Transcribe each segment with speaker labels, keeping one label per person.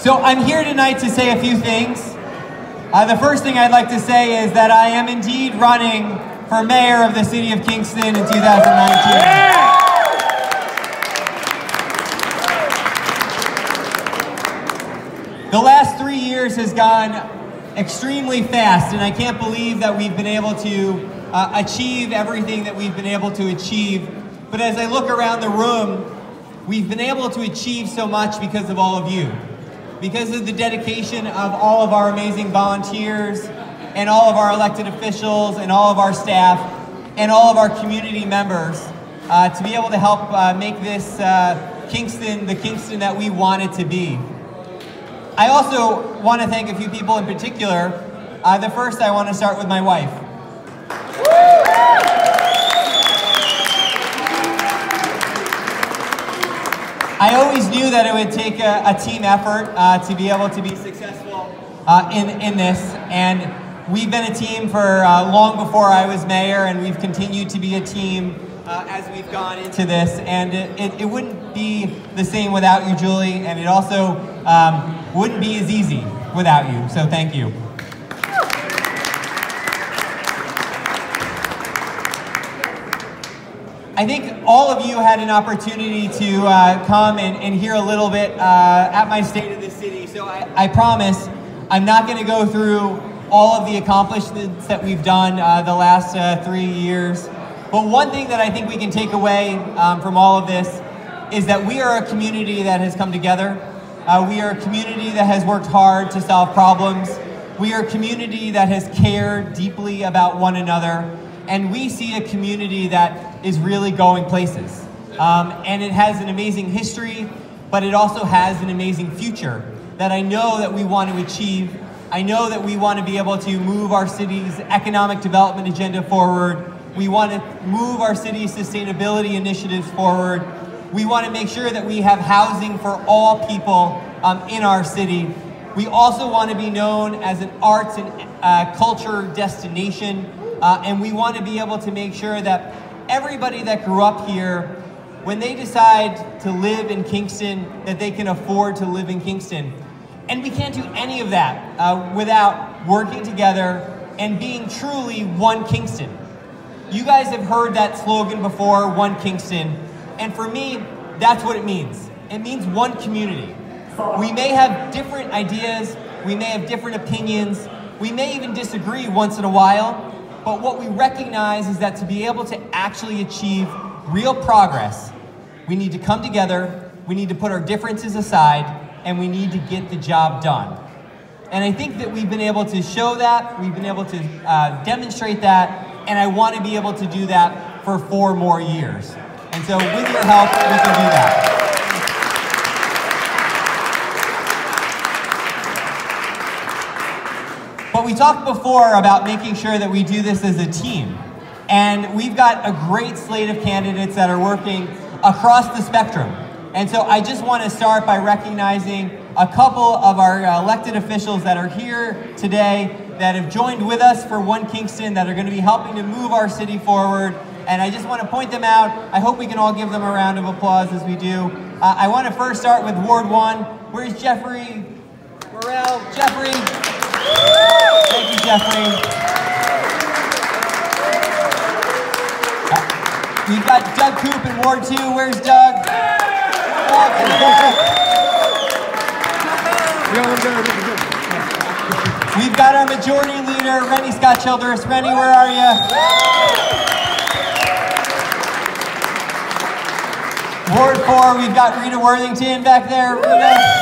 Speaker 1: So I'm here tonight to say a few things. The first thing I'd like to say is that I am indeed running for mayor of the city of Kingston in 2019. Yeah! The last 3 years has gone extremely fast, and I can't believe that we've been able to achieve everything that we've been able to achieve. But as I look around the room, we've been able to achieve so much because of all of you. Because of the dedication of all of our amazing volunteers and all of our elected officials and all of our staff and all of our community members to be able to help make this Kingston the Kingston that we want it to be. I also want to thank a few people in particular. The first, I want to start with my wife. I always knew that it would take a team effort to be able to be successful in this, and we've been a team for long before I was mayor, and we've continued to be a team as we've gone into this, and it wouldn't be the same without you, Julie, and it also wouldn't be as easy without you, so thank you. I think all of you had an opportunity to come and hear a little bit at my State of the City, so I promise I'm not going to go through all of the accomplishments that we've done the last 3 years. But one thing that I think we can take away from all of this is that we are a community that has come together. We are a community that has worked hard to solve problems. We are a community that has cared deeply about one another. And we see a community that is really going places. And it has an amazing history, but it also has an amazing future that I know that we want to achieve. I know that we want to be able to move our city's economic development agenda forward. We want to move our city's sustainability initiatives forward. We want to make sure that we have housing for all people in our city. We also want to be known as an arts and culture destination. And we want to be able to make sure that everybody that grew up here, when they decide to live in Kingston, that they can afford to live in Kingston. And we can't do any of that without working together and being truly one Kingston. You guys have heard that slogan before, One Kingston. And for me, that's what it means. It means one community. We may have different ideas, we may have different opinions, we may even disagree once in a while, but what we recognize is that to be able to actually achieve real progress, we need to come together, we need to put our differences aside, and we need to get the job done. And I think that we've been able to show that, we've been able to demonstrate that, and I want to be able to do that for 4 more years. And so with your help, we can do that. But we talked before about making sure that we do this as a team. And we've got a great slate of candidates that are working across the spectrum. And so I just want to start by recognizing a couple of our elected officials that are here today that have joined with us for One Kingston, that are going to be helping to move our city forward. And I just want to point them out. I hope we can all give them a round of applause as we do. I want to first start with Ward 1. Where's Jeffrey Morrell? Jeffrey. Thank you, Jeffrey. We've got Doug Coop in Ward 2. Where's Doug? We've got our majority leader, Rennie Scott Childress. Rennie, where are you? Ward 4, we've got Rita Worthington back there. Rita.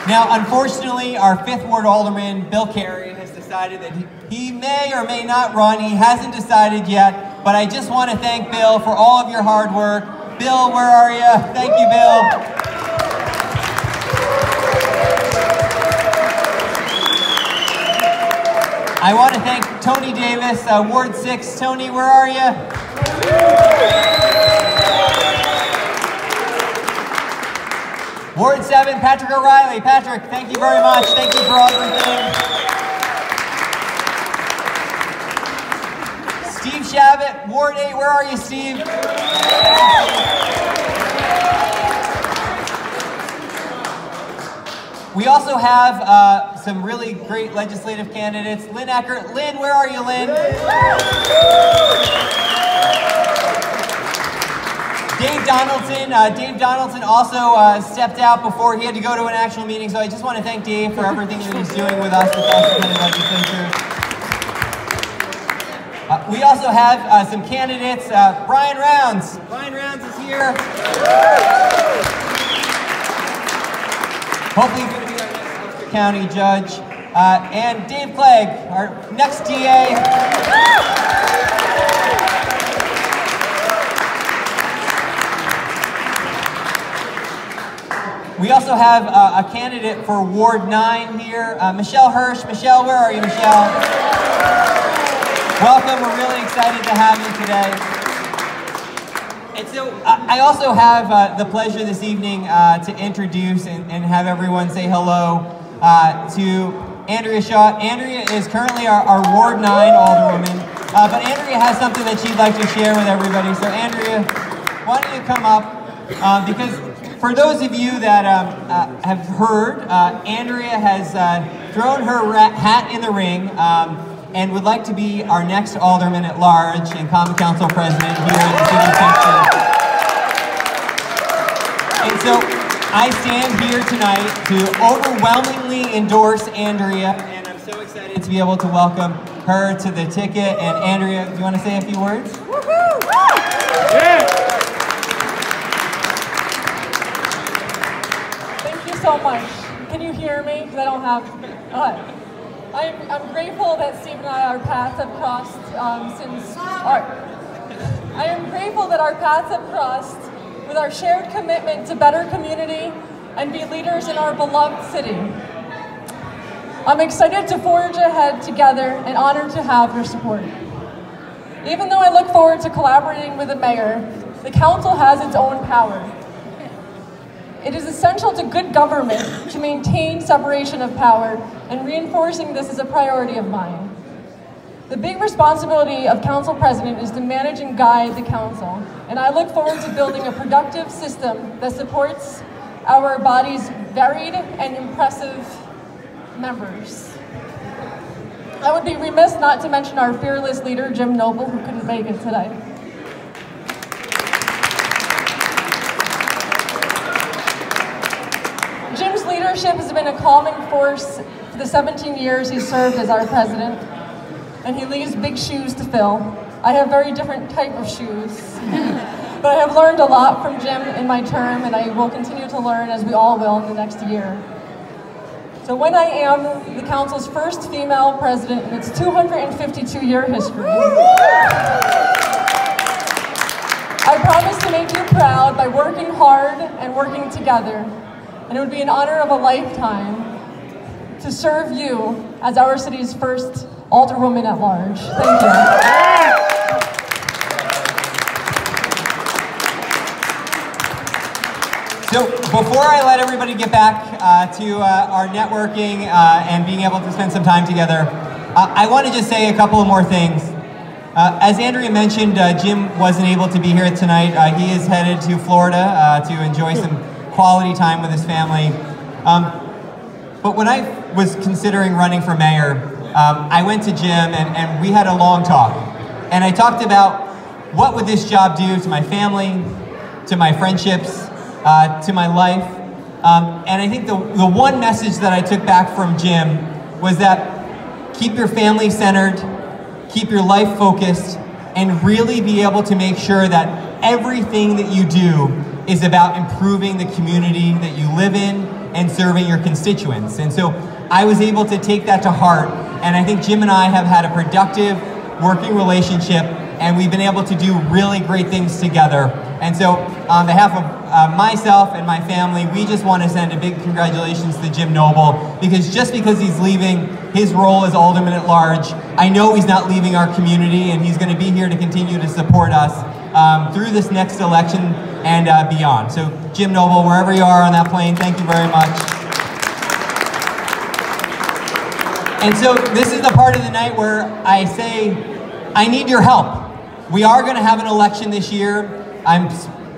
Speaker 1: Now, unfortunately, our 5th Ward Alderman, Bill Carey, has decided that he may or may not run. He hasn't decided yet, but I just want to thank Bill for all of your hard work. Bill, where are you? Thank you, Bill. I want to thank Tony Davis, Ward 6. Tony, where are you? Ward 7, Patrick O'Reilly. Patrick, thank you very much. Thank you for everything. Steve Shabbat, Ward 8. Where are you, Steve? also have some really great legislative candidates. Lynn Eckert. Lynn, where are you, Lynn? Dave Donaldson. Dave Donaldson also stepped out before he had to go to an actual meeting, so I just want to thank Dave for everything that he's doing with us across the county legislature. We also have some candidates. Brian Rounds. Brian Rounds is here. Hopefully he's going to be our next Ulster County judge. And Dave Clegg, our next DA. We also have a candidate for Ward 9 here, Michelle Hirsch. Michelle, where are you, Michelle? Welcome, we're really excited to have you today. And so I also have the pleasure this evening to introduce and have everyone say hello to Andrea Shaw. Andrea is currently our Ward 9 Alderwoman, but Andrea has something that she'd like to share with everybody. So Andrea, why don't you come up? Because for those of you that have heard, Andrea has thrown her hat in the ring and would like to be our next Alderman at Large and Common Council President here in the City of Kingston. And so I stand here tonight to overwhelmingly endorse Andrea, and I'm so excited to be able to welcome her to the ticket. And Andrea, do you want to say a few words?
Speaker 2: Woohoo! Yeah. Thank you so much. Can you hear me? Because I don't have... I'm grateful that Steve and our paths have crossed I am grateful that our paths have crossed with our shared commitment to better community and be leaders in our beloved city. I'm excited to forge ahead together and honored to have your support. Even though I look forward to collaborating with the mayor, the council has its own power. It is essential to good government to maintain separation of power, and reinforcing this is a priority of mine. The big responsibility of council president is to manage and guide the council, and I look forward to building a productive system that supports our body's varied and impressive members. I would be remiss not to mention our fearless leader, Jim Noble, who couldn't make it today. Jim's leadership has been a calming force for the 17 years he served as our president, and he leaves big shoes to fill. I have very different type of shoes, but I have learned a lot from Jim in my term, and I will continue to learn, as we all will, in the next year. So when I am the council's first female president in its 252-year history, I promise to make you proud by working hard and working together. And it would be an honor of a lifetime to serve you as our city's first Alderwoman at Large. Thank you.
Speaker 1: So before I let everybody get back to our networking and being able to spend some time together, I want to just say a couple of more things. As Andrea mentioned, Jim wasn't able to be here tonight. He is headed to Florida to enjoy some quality time with his family. But when I was considering running for mayor, I went to Jim and we had a long talk. And I talked about what would this job do to my family, to my friendships, to my life. And I think the one message that I took back from Jim was that keep your family centered, keep your life focused, and really be able to make sure that everything that you do is about improving the community that you live in and serving your constituents. And so I was able to take that to heart, and I think Jim and I have had a productive working relationship, and we've been able to do really great things together. And so on behalf of myself and my family, we just want to send a big congratulations to Jim Noble, because just because he's leaving his role as Alderman at Large, I know he's not leaving our community, and he's going to be here to continue to support us through this next election and beyond. So Jim Noble, wherever you are on that plane, thank you very much. And so this is the part of the night where I say, I need your help. We are going to have an election this year. I'm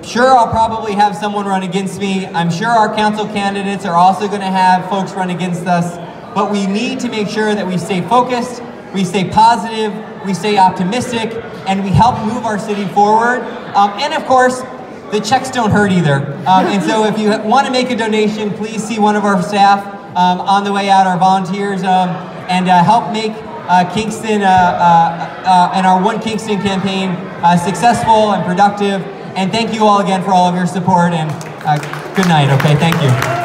Speaker 1: sure I'll probably have someone run against me. I'm sure our council candidates are also going to have folks run against us. But we need to make sure that we stay focused, we stay positive, we stay optimistic, and we help move our city forward. And of course, the checks don't hurt either. And so if you want to make a donation, please see one of our staff on the way out, our volunteers, and help make Kingston and our One Kingston campaign successful and productive. And thank you all again for all of your support, and good night, okay? Thank you.